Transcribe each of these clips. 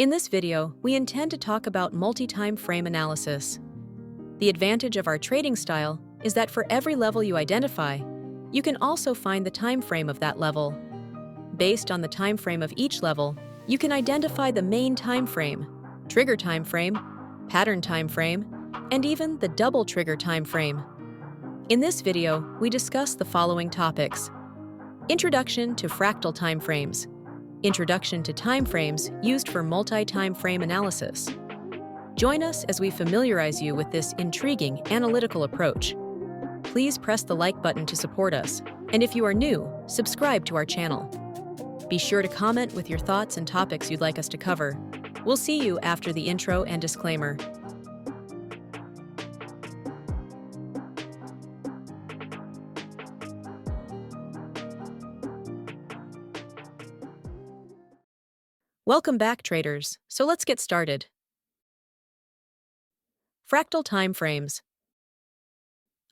In this video, we intend to talk about multi-time frame analysis. The advantage of our trading style is that for every level you identify, you can also find the time frame of that level. Based on the time frame of each level, you can identify the main time frame, trigger time frame, pattern time frame, and even the double trigger time frame. In this video, we discuss the following topics: Introduction to fractal timeframes, Introduction to timeframes used for multi-time frame analysis. Join us as we familiarize you with this intriguing analytical approach. Please press the like button to support us, and if you are new, subscribe to our channel. Be sure to comment with your thoughts and topics you'd like us to cover. We'll see you after the intro and disclaimer. Welcome back, traders. So let's get started. Fractal timeframes.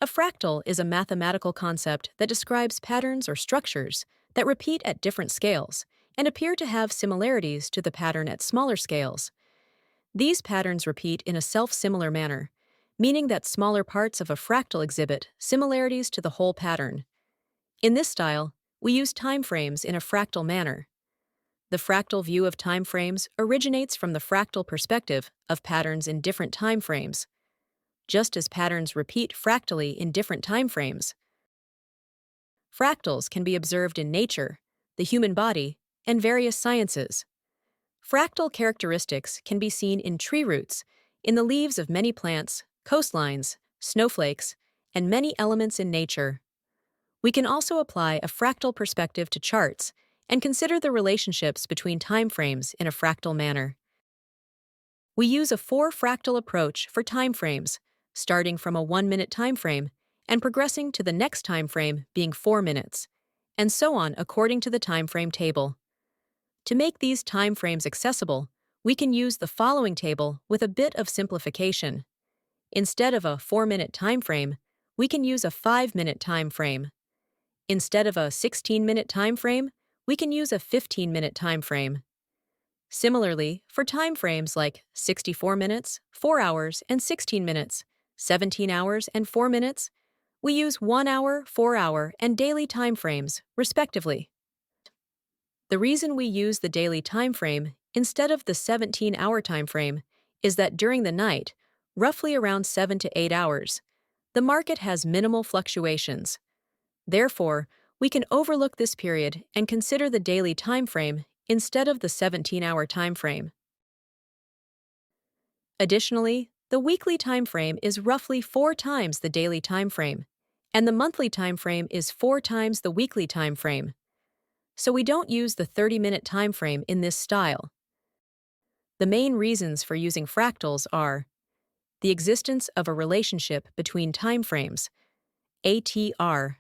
A fractal is a mathematical concept that describes patterns or structures that repeat at different scales and appear to have similarities to the pattern at smaller scales. These patterns repeat in a self-similar manner, meaning that smaller parts of a fractal exhibit similarities to the whole pattern. In this style, we use timeframes in a fractal manner. The fractal view of timeframes originates from the fractal perspective of patterns in different timeframes, just as patterns repeat fractally in different timeframes. Fractals can be observed in nature, the human body, and various sciences. Fractal characteristics can be seen in tree roots, in the leaves of many plants, coastlines, snowflakes, and many elements in nature. We can also apply a fractal perspective to charts and consider the relationships between timeframes in a fractal manner. We use a 4-fractal approach for timeframes, starting from a 1-minute timeframe and progressing to the next timeframe being 4 minutes, and so on according to the timeframe table. To make these timeframes accessible, we can use the following table with a bit of simplification. Instead of a 4-minute timeframe, we can use a 5-minute timeframe. Instead of a 16-minute timeframe, we can use a 15-minute timeframe. Similarly, for timeframes like 64 minutes, 4 hours, and 16 minutes, 17 hours and 4 minutes, we use 1 hour, 4 hour, and daily timeframes, respectively. The reason we use the daily timeframe instead of the 17-hour timeframe is that during the night, roughly around 7 to 8 hours, the market has minimal fluctuations. Therefore, we can overlook this period and consider the daily timeframe instead of the 17-hour timeframe. Additionally, the weekly timeframe is roughly 4 times the daily timeframe, and the monthly timeframe is 4 times the weekly timeframe. So we don't use the 30-minute timeframe in this style. The main reasons for using fractals are the existence of a relationship between timeframes, ATR,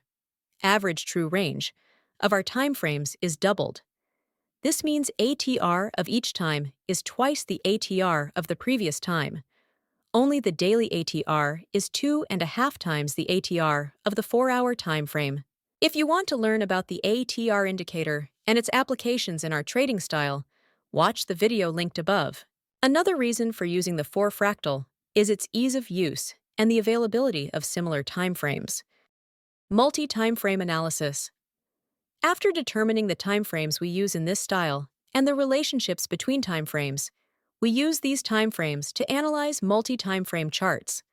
average true range, of our timeframes is doubled. This means ATR of each time is twice the ATR of the previous time. Only the daily ATR is 2.5 times the ATR of the 4-hour timeframe. If you want to learn about the ATR indicator and its applications in our trading style, watch the video linked above. Another reason for using the 4-fractal is its ease of use and the availability of similar timeframes. Multi-Timeframe analysis. After determining the timeframes we use in this style and the relationships between timeframes, we use these timeframes to analyze multi-timeframe charts.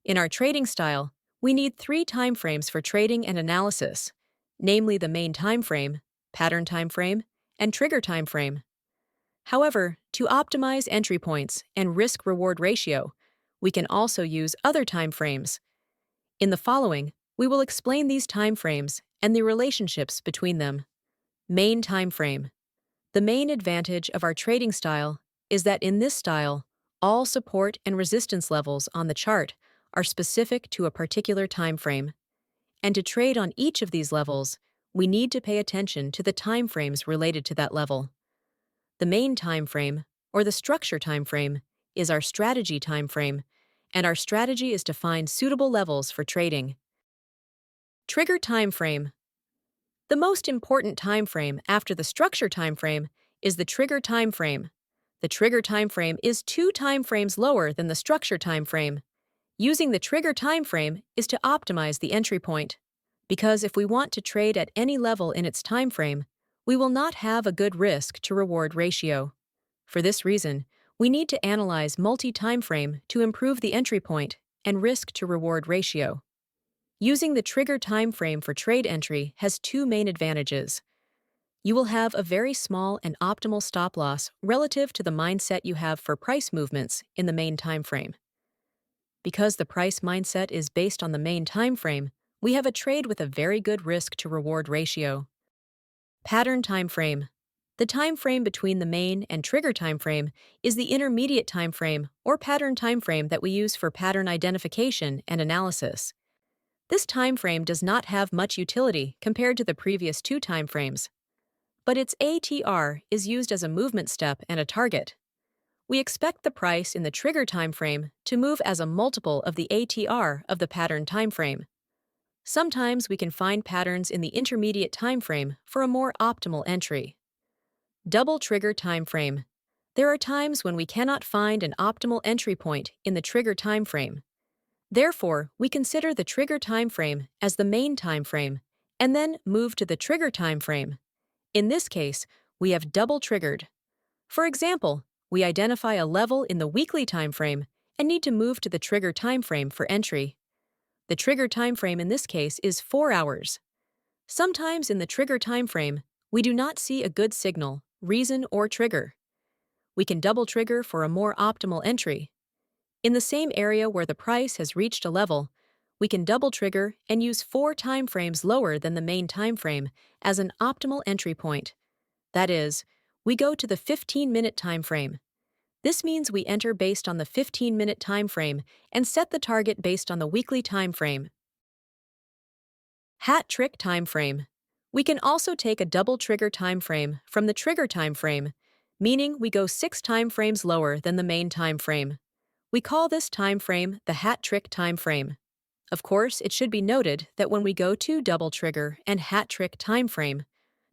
In our trading style, we need 3 timeframes for trading and analysis, namely the main timeframe, pattern timeframe, and trigger timeframe. However, to optimize entry points and risk-reward ratio, we can also use other timeframes. In the following, we will explain these timeframes and the relationships between them. Main timeframe. The main advantage of our trading style is that in this style, all support and resistance levels on the chart are specific to a particular timeframe. And to trade on each of these levels, we need to pay attention to the timeframes related to that level. The main timeframe, or the structure timeframe, is our strategy timeframe, and our strategy is to find suitable levels for trading. Trigger timeframe. The most important timeframe after the structure timeframe is the trigger timeframe. The trigger timeframe is 2 timeframes lower than the structure timeframe. Using the trigger timeframe is to optimize the entry point. Because if we want to trade at any level in its timeframe, we will not have a good risk to reward ratio. For this reason, we need to analyze multi-timeframe to improve the entry point and risk to reward ratio. Using the trigger timeframe for trade entry has two main advantages. You will have a very small and optimal stop loss relative to the mindset you have for price movements in the main timeframe. Because the price mindset is based on the main timeframe, we have a trade with a very good risk to reward ratio. Pattern timeframe. The timeframe between the main and trigger timeframe is the intermediate timeframe or pattern timeframe that we use for pattern identification and analysis. This timeframe does not have much utility compared to the previous two timeframes, but its ATR is used as a movement step and a target. We expect the price in the trigger timeframe to move as a multiple of the ATR of the pattern timeframe. Sometimes we can find patterns in the intermediate timeframe for a more optimal entry. Double trigger timeframe. There are times when we cannot find an optimal entry point in the trigger timeframe. Therefore, we consider the trigger timeframe as the main timeframe and then move to the trigger timeframe. In this case, we have double triggered. For example, we identify a level in the weekly timeframe and need to move to the trigger timeframe for entry. The trigger timeframe in this case is 4 hours. Sometimes in the trigger timeframe, we do not see a good signal, reason, or trigger. We can double trigger for a more optimal entry. In the same area where the price has reached a level, we can double trigger and use 4 timeframes lower than the main timeframe as an optimal entry point. That is, we go to the 15-minute timeframe. This means we enter based on the 15-minute timeframe and set the target based on the weekly timeframe. Hat trick timeframe. We can also take a double trigger timeframe from the trigger timeframe, meaning we go 6 timeframes lower than the main timeframe. We call this timeframe the hat trick timeframe. Of course, it should be noted that when we go to double trigger and hat trick timeframe,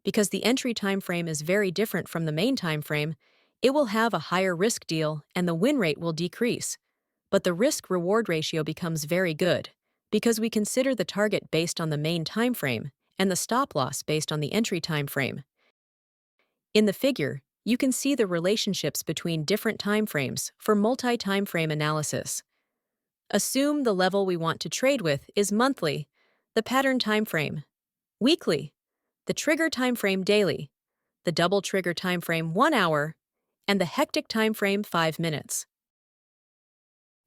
because the entry timeframe is very different from the main timeframe, it will have a higher risk deal and the win rate will decrease. But the risk-reward ratio becomes very good, because we consider the target based on the main timeframe and the stop loss based on the entry timeframe. In the figure, you can see the relationships between different timeframes for multi-timeframe analysis. Assume the level we want to trade with is monthly, the pattern timeframe, weekly, the trigger timeframe daily, the double trigger timeframe 1 hour, and the hectic timeframe 5 minutes.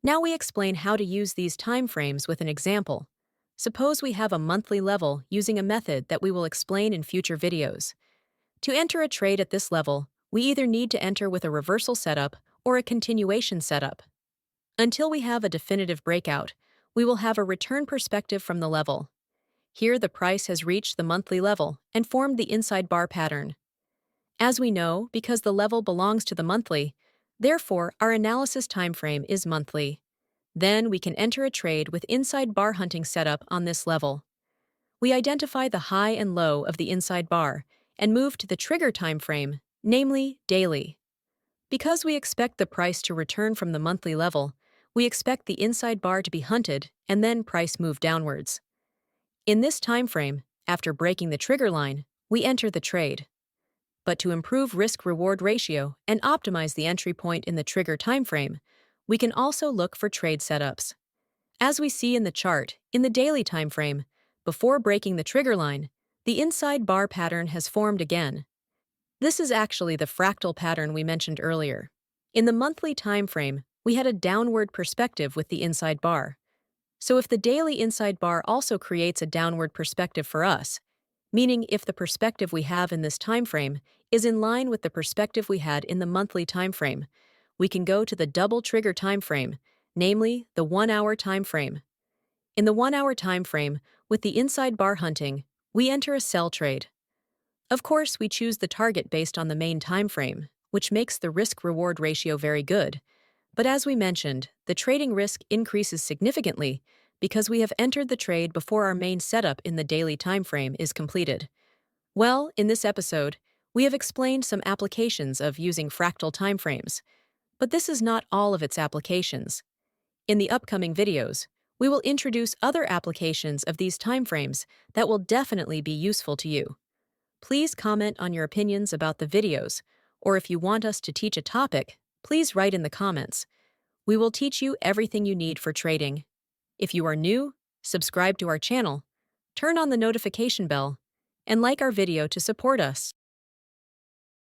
Now we explain how to use these timeframes with an example. Suppose we have a monthly level using a method that we will explain in future videos. To enter a trade at this level, we either need to enter with a reversal setup or a continuation setup. Until we have a definitive breakout, we will have a return perspective from the level. Here the price has reached the monthly level and formed the inside bar pattern. As we know, because the level belongs to the monthly, therefore our analysis timeframe is monthly. Then we can enter a trade with inside bar hunting setup on this level. We identify the high and low of the inside bar and move to the trigger timeframe, namely daily. Because we expect the price to return from the monthly level, we expect the inside bar to be hunted and then price move downwards. In this timeframe, after breaking the trigger line, we enter the trade. But to improve risk-reward ratio and optimize the entry point in the trigger timeframe, we can also look for trade setups. As we see in the chart, in the daily timeframe, before breaking the trigger line, the inside bar pattern has formed again. This is actually the fractal pattern we mentioned earlier. In the monthly timeframe, we had a downward perspective with the inside bar. So if the daily inside bar also creates a downward perspective for us, meaning if the perspective we have in this timeframe is in line with the perspective we had in the monthly timeframe, we can go to the double trigger timeframe, namely the 1 hour timeframe. In the 1 hour timeframe, with the inside bar hunting, we enter a sell trade. Of course, we choose the target based on the main timeframe, which makes the risk-reward ratio very good. But as we mentioned, the trading risk increases significantly because we have entered the trade before our main setup in the daily timeframe is completed. Well, in this episode, We have explained some applications of using fractal timeframes, but this is not all of its applications. In the upcoming videos, we will introduce other applications of these timeframes that will definitely be useful to you. Please comment on your opinions about the videos, or if you want us to teach a topic, please write in the comments. We will teach you everything you need for trading. If you are new, subscribe to our channel, turn on the notification bell, and like our video to support us.